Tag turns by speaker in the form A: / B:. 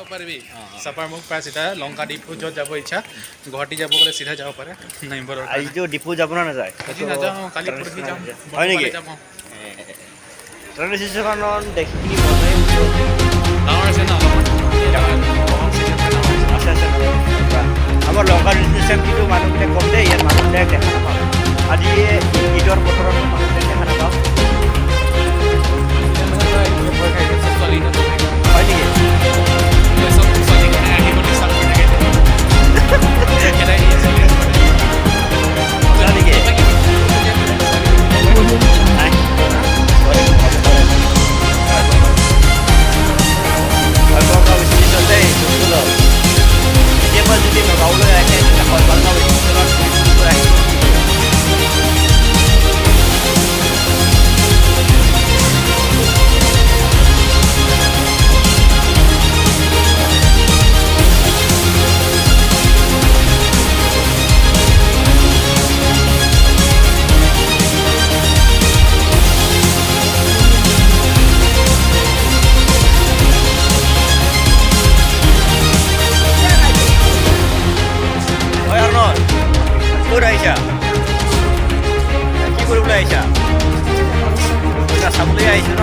A: যাব পাৰিবি চাপাৰ মুখ পাই চিধা লংকা ডিপু য'ত যাব ইচ্ছা গুৱাহাটী যাব গ'লে চিধা যাব পাৰে নাইম্বৰৰ
B: আজিতো ডিপু যাব না নাযায়
A: আজি নাযাওঁ কালি পৰহি যাম
B: হয় নেকি
A: যাম
B: ট্ৰেইন ষ্টেচনখন দেখি মজাই
A: ডাঙৰ আছে ন অলপমান
B: আছে আছে আমাৰ লংকা ষ্টেচন কিন্তু মানুহবিলাক কম দেই ইয়াত মানুহবিলাক দেখা নাপাওঁ আজি ঈদৰ বতৰত মানুহবিলাক দেখা নাপাওঁ হয় নেকি ক'ত আহিছা কি কৰিবলৈ আহিছা চাবলৈ আহিছা ন